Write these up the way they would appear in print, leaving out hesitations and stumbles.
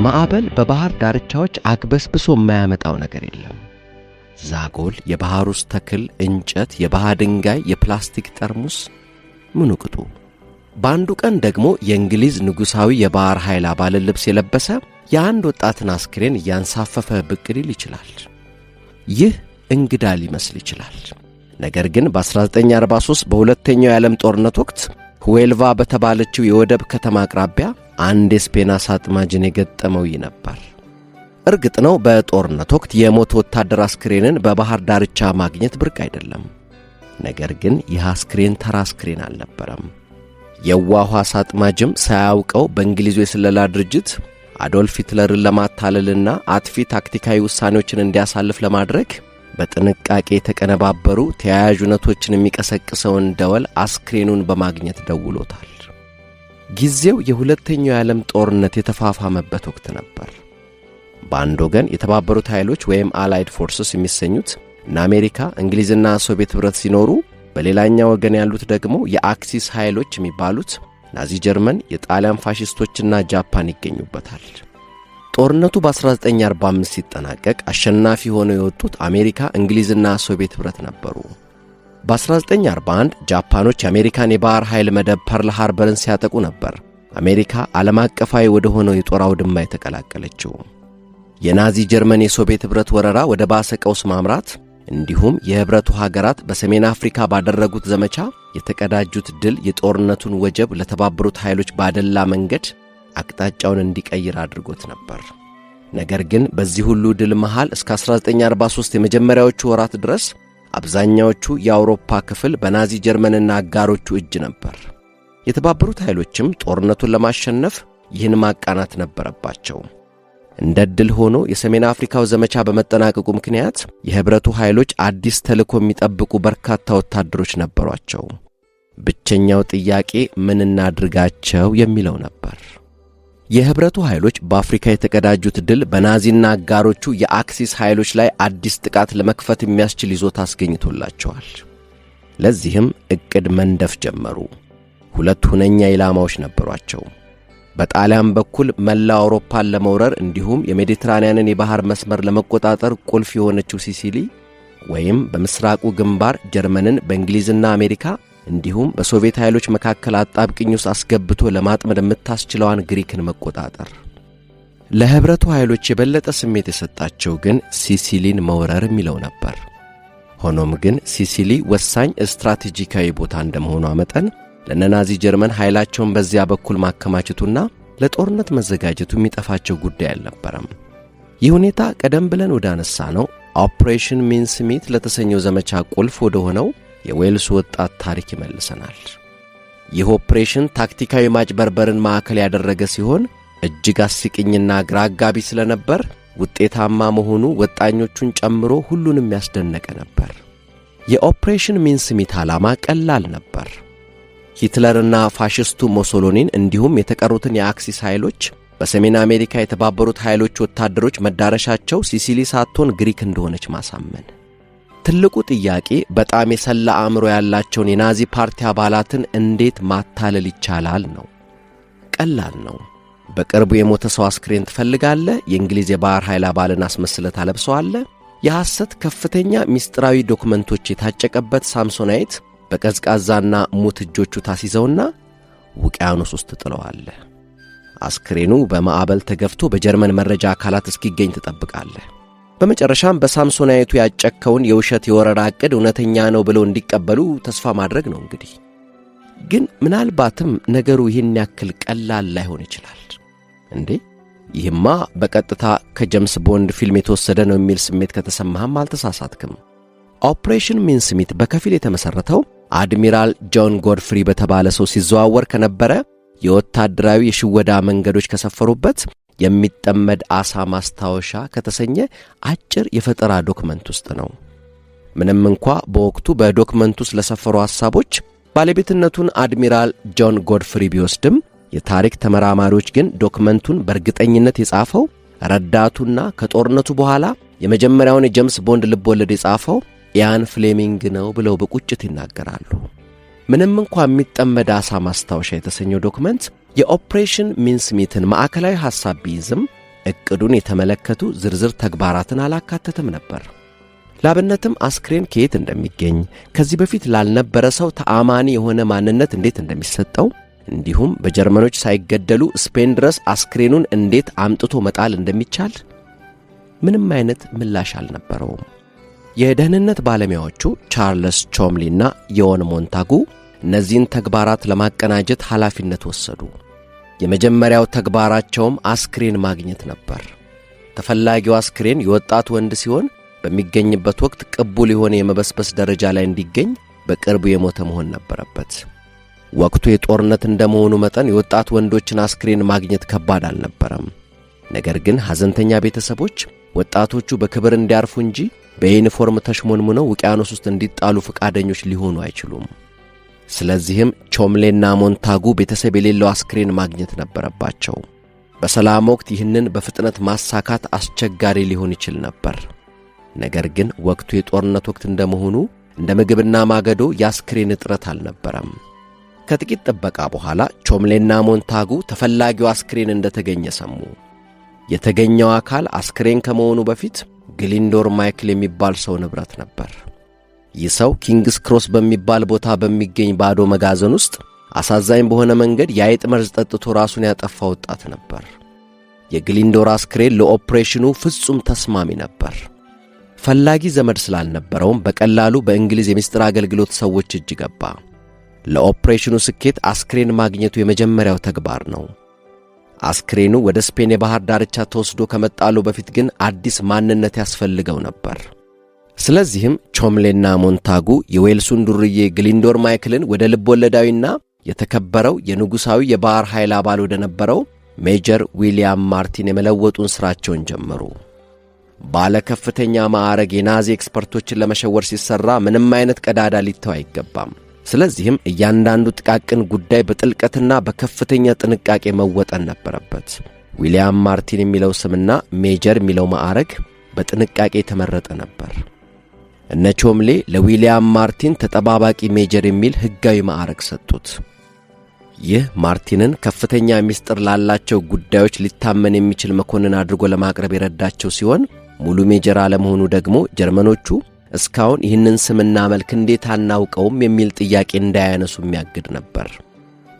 ማዕበል በባህር ዳርቻዎች አግበስብሶ የማያመጣው ነገር የለም። ዛጎል፣ የባህር ውስጥ ተክል፣ እንጨት፣ የባህር ድንጋይ፣ የፕላስቲክ ጠርሙስ ምኑ ቅጡ። በአንዱ ቀን ደግሞ የእንግሊዝ ንጉሳዊ የባህር ኃይል አባል ልብስ የለበሰ የአንድ ወጣትን አስክሬን እያንሳፈፈ ብቅ ሊል ይችላል። ይህ እንግዳ ሊመስል ይችላል። ነገር ግን በ1943 በሁለተኛው የዓለም ጦርነት ወቅት ሁዌልቫ በተባለችው የወደብ ከተማ አቅራቢያ አንድ የስፔን አሳ አጥማጅን የገጠመው ነበር። እርግጥ ነው በጦርነት ወቅት የሞት ወታደር አስክሬንን በባህር ዳርቻ ማግኘት ብርቅ አይደለም። ነገር ግን ይህ አስክሬን ተራ አስክሬን አልነበረም። የዋሁ አሳ አጥማጅም ሳያውቀው በእንግሊዙ የስለላ ድርጅት አዶልፍ ሂትለርን ለማታለልና አጥፊ ታክቲካዊ ውሳኔዎችን እንዲያሳልፍ ለማድረግ በጥንቃቄ የተቀነባበሩ ተያያዥነቶችን የሚቀሰቅሰውን ደወል አስክሬኑን በማግኘት ደውሎታል። ጊዜው የሁለተኛው የዓለም ጦርነት የተፋፋመበት ወቅት ነበር። በአንድ ወገን የተባበሩት ኃይሎች ወይም አላይድ ፎርስስ የሚሰኙት እና አሜሪካ፣ እንግሊዝና ሶቪየት ኅብረት ሲኖሩ፣ በሌላኛው ወገን ያሉት ደግሞ የአክሲስ ኃይሎች የሚባሉት ናዚ ጀርመን፣ የጣሊያን ፋሺስቶችና ጃፓን ይገኙበታል። ጦርነቱ በ1945 ሲጠናቀቅ አሸናፊ ሆነው የወጡት አሜሪካ፣ እንግሊዝና ሶቪየት ኅብረት ነበሩ። በ1941 ጃፓኖች የአሜሪካን የባህር ኃይል መደብ ፐርል ሃርበርን ሲያጠቁ ነበር አሜሪካ ዓለም አቀፋዊ ወደ ሆነው የጦር አውድማ የተቀላቀለችው። የናዚ ጀርመን የሶቪየት ኅብረት ወረራ ወደ ባሰ ቀውስ ማምራት እንዲሁም የኅብረቱ ሀገራት በሰሜን አፍሪካ ባደረጉት ዘመቻ የተቀዳጁት ድል የጦርነቱን ወጀብ ለተባበሩት ኃይሎች ባደላ መንገድ አቅጣጫውን እንዲቀይር አድርጎት ነበር። ነገር ግን በዚህ ሁሉ ድል መሃል እስከ 1943 የመጀመሪያዎቹ ወራት ድረስ አብዛኛዎቹ የአውሮፓ ክፍል በናዚ ጀርመንና አጋሮቹ እጅ ነበር። የተባበሩት ኃይሎችም ጦርነቱን ለማሸነፍ ይህን ማቃናት ነበረባቸው። እንደ ድል ሆኖ የሰሜን አፍሪካው ዘመቻ በመጠናቀቁ ምክንያት የኅብረቱ ኃይሎች አዲስ ተልዕኮ የሚጠብቁ በርካታ ወታደሮች ነበሯቸው። ብቸኛው ጥያቄ ምን እናድርጋቸው የሚለው ነበር። የኅብረቱ ኃይሎች በአፍሪካ የተቀዳጁት ድል በናዚና አጋሮቹ የአክሲስ ኃይሎች ላይ አዲስ ጥቃት ለመክፈት የሚያስችል ይዞታ አስገኝቶላቸዋል። ለዚህም ዕቅድ መንደፍ ጀመሩ። ሁለት ሁነኛ ኢላማዎች ነበሯቸው። በጣሊያን በኩል መላ አውሮፓን ለመውረር እንዲሁም የሜዲትራኒያንን የባህር መስመር ለመቆጣጠር ቁልፍ የሆነችው ሲሲሊ፣ ወይም በምስራቁ ግንባር ጀርመንን በእንግሊዝና አሜሪካ እንዲሁም በሶቪየት ኃይሎች መካከል አጣብቅኝ ውስጥ አስገብቶ ለማጥመድ የምታስችለዋን ግሪክን መቆጣጠር። ለኅብረቱ ኃይሎች የበለጠ ስሜት የሰጣቸው ግን ሲሲሊን መውረር የሚለው ነበር። ሆኖም ግን ሲሲሊ ወሳኝ ስትራቴጂካዊ ቦታ እንደመሆኗ መጠን ለናዚ ጀርመን ኃይላቸውን በዚያ በኩል ማከማቸቱና ለጦርነት መዘጋጀቱ የሚጠፋቸው ጉዳይ አልነበረም። ይህ ሁኔታ ቀደም ብለን ወዳነሳ ነው ኦፕሬሽን ሚንስሚት ለተሰኘው ዘመቻ ቁልፍ ወደ ሆነው የዌልስ ወጣት ታሪክ ይመልሰናል። ይህ ኦፕሬሽን ታክቲካዊ ማጭበርበርን ማዕከል ያደረገ ሲሆን እጅግ አስቂኝና ግራ አጋቢ ስለነበር ውጤታማ መሆኑ ወጣኞቹን ጨምሮ ሁሉንም ያስደነቀ ነበር። የኦፕሬሽን ሚንስሚት ዓላማ ቀላል ነበር። ሂትለርና ፋሽስቱ ሞሶሎኒን እንዲሁም የተቀሩትን የአክሲስ ኃይሎች በሰሜን አሜሪካ የተባበሩት ኃይሎች ወታደሮች መዳረሻቸው ሲሲሊ ሳትሆን ግሪክ እንደሆነች ማሳመን። ትልቁ ጥያቄ በጣም የሰላ አእምሮ ያላቸውን የናዚ ፓርቲ አባላትን እንዴት ማታለል ይቻላል ነው። ቀላል ነው። በቅርቡ የሞተ ሰው አስክሬን ትፈልጋለህ፣ የእንግሊዝ የባህር ኃይል አባልን አስመስለህ ታለብሰዋለህ። የሐሰት ከፍተኛ ሚስጥራዊ ዶክመንቶች የታጨቀበት ሳምሶናይት በቀዝቃዛና ሙት እጆቹ ታሲዘውና ውቅያኖስ ውስጥ ጥለዋለህ። አስክሬኑ በማዕበል ተገፍቶ በጀርመን መረጃ አካላት እስኪገኝ ትጠብቃለህ። በመጨረሻም በሳምሶናይቱ ያጨከውን የውሸት የወረራ ዕቅድ እውነተኛ ነው ብለው እንዲቀበሉ ተስፋ ማድረግ ነው። እንግዲህ ግን ምናልባትም ነገሩ ይህን ያክል ቀላል ላይሆን ይችላል። እንዴ ይህማ በቀጥታ ከጄምስ ቦንድ ፊልም የተወሰደ ነው የሚል ስሜት ከተሰማህም አልተሳሳትክም። ኦፕሬሽን ሚንስሚት በከፊል የተመሠረተው አድሚራል ጆን ጎድፍሪ በተባለ ሰው ሲዘዋወር ከነበረ የወታደራዊ የሽወዳ መንገዶች ከሰፈሩበት የሚጠመድ ዓሣ ማስታወሻ ከተሰኘ አጭር የፈጠራ ዶክመንት ውስጥ ነው። ምንም እንኳ በወቅቱ በዶክመንቱ ስለሰፈሩ ሐሳቦች ባለቤትነቱን አድሚራል ጆን ጎድፍሪ ቢወስድም የታሪክ ተመራማሪዎች ግን ዶክመንቱን በእርግጠኝነት የጻፈው ረዳቱና ከጦርነቱ በኋላ የመጀመሪያውን የጄምስ ቦንድ ልቦለድ የጻፈው ኢያን ፍሌሚንግ ነው ብለው በቁጭት ይናገራሉ። ምንም እንኳ የሚጠመድ ዓሣ ማስታወሻ የተሰኘው ዶክመንት የኦፕሬሽን ሚንስሚትን ማዕከላዊ ሐሳብ ቢይዝም ዕቅዱን የተመለከቱ ዝርዝር ተግባራትን አላካተተም ነበር። ላብነትም አስክሬን ከየት እንደሚገኝ፣ ከዚህ በፊት ላልነበረ ሰው ተአማኒ የሆነ ማንነት እንዴት እንደሚሰጠው፣ እንዲሁም በጀርመኖች ሳይገደሉ ስፔን ድረስ አስክሬኑን እንዴት አምጥቶ መጣል እንደሚቻል ምንም አይነት ምላሽ አልነበረውም። የደህንነት ባለሙያዎቹ ቻርልስ ቾምሊና ዮን ሞንታጉ እነዚህን ተግባራት ለማቀናጀት ኃላፊነት ወሰዱ። የመጀመሪያው ተግባራቸውም አስክሬን ማግኘት ነበር። ተፈላጊው አስክሬን የወጣት ወንድ ሲሆን በሚገኝበት ወቅት ቅቡል የሆነ የመበስበስ ደረጃ ላይ እንዲገኝ በቅርቡ የሞተ መሆን ነበረበት። ወቅቱ የጦርነት እንደመሆኑ መጠን የወጣት ወንዶችን አስክሬን ማግኘት ከባድ አልነበረም። ነገር ግን ሐዘንተኛ ቤተሰቦች ወጣቶቹ በክብር እንዲያርፉ እንጂ በዩኒፎርም ተሽሞንሙነው ውቅያኖስ ውስጥ እንዲጣሉ ፈቃደኞች ሊሆኑ አይችሉም። ስለዚህም ቾምሌና ሞንታጉ ቤተሰብ የሌለው አስክሬን ማግኘት ነበረባቸው። በሰላም ወቅት ይህንን በፍጥነት ማሳካት አስቸጋሪ ሊሆን ይችል ነበር። ነገር ግን ወቅቱ የጦርነት ወቅት እንደመሆኑ እንደ ምግብና ማገዶ የአስክሬን እጥረት አልነበረም። ከጥቂት ጥበቃ በኋላ ቾምሌና ሞንታጉ ተፈላጊው አስክሬን እንደተገኘ ሰሙ። የተገኘው አካል አስክሬን ከመሆኑ በፊት ግሊንዶር ማይክል የሚባል ሰው ንብረት ነበር። ይህ ሰው ኪንግስ ክሮስ በሚባል ቦታ በሚገኝ ባዶ መጋዘን ውስጥ አሳዛኝ በሆነ መንገድ የአይጥ መርዝ ጠጥቶ ራሱን ያጠፋ ወጣት ነበር። የግሊንዶር አስክሬን ለኦፕሬሽኑ ፍጹም ተስማሚ ነበር። ፈላጊ ዘመድ ስላልነበረውም በቀላሉ በእንግሊዝ የምስጢር አገልግሎት ሰዎች እጅ ገባ። ለኦፕሬሽኑ ስኬት አስክሬን ማግኘቱ የመጀመሪያው ተግባር ነው። አስክሬኑ ወደ ስፔን የባህር ዳርቻ ተወስዶ ከመጣሉ በፊት ግን አዲስ ማንነት ያስፈልገው ነበር። ስለዚህም ቾምሌና ሞንታጉ የዌልሱን ዱርዬ ግሊንዶር ማይክልን ወደ ልቦለዳዊና የተከበረው የንጉሳዊ የባህር ኃይል አባል ወደ ነበረው ሜጀር ዊሊያም ማርቲን የመለወጡን ሥራቸውን ጀመሩ። ባለ ከፍተኛ ማዕረግ የናዚ ኤክስፐርቶችን ለመሸወር ሲሰራ ምንም አይነት ቀዳዳ ሊተው አይገባም። ስለዚህም እያንዳንዱ ጥቃቅን ጉዳይ በጥልቀትና በከፍተኛ ጥንቃቄ መወጠን ነበረበት። ዊሊያም ማርቲን የሚለው ስምና ሜጀር የሚለው ማዕረግ በጥንቃቄ የተመረጠ ነበር። እነ ቾምሌ ለዊሊያም ማርቲን ተጠባባቂ ሜጀር የሚል ሕጋዊ ማዕረግ ሰጡት። ይህ ማርቲንን ከፍተኛ ምስጢር ላላቸው ጉዳዮች ሊታመን የሚችል መኮንን አድርጎ ለማቅረብ የረዳቸው ሲሆን ሙሉ ሜጀር አለመሆኑ ደግሞ ጀርመኖቹ እስካሁን ይህንን ስምና መልክ እንዴት አናውቀውም የሚል ጥያቄ እንዳያነሱ የሚያግድ ነበር።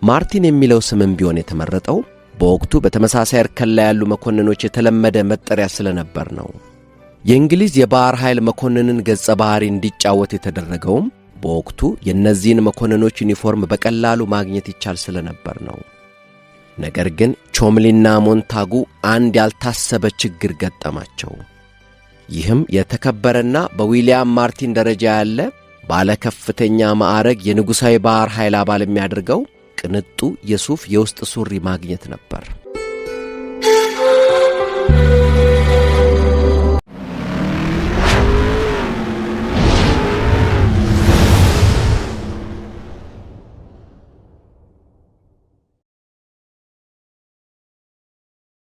ማርቲን የሚለው ስምም ቢሆን የተመረጠው በወቅቱ በተመሳሳይ እርከን ላይ ያሉ መኮንኖች የተለመደ መጠሪያ ስለነበር ነው። የእንግሊዝ የባህር ኃይል መኮንንን ገጸ ባህሪ እንዲጫወት የተደረገውም በወቅቱ የእነዚህን መኮንኖች ዩኒፎርም በቀላሉ ማግኘት ይቻል ስለነበር ነው። ነገር ግን ቾምሊና ሞንታጉ አንድ ያልታሰበ ችግር ገጠማቸው። ይህም የተከበረና በዊሊያም ማርቲን ደረጃ ያለ ባለ ከፍተኛ ማዕረግ የንጉሣዊ ባህር ኃይል አባል የሚያደርገው ቅንጡ የሱፍ የውስጥ ሱሪ ማግኘት ነበር።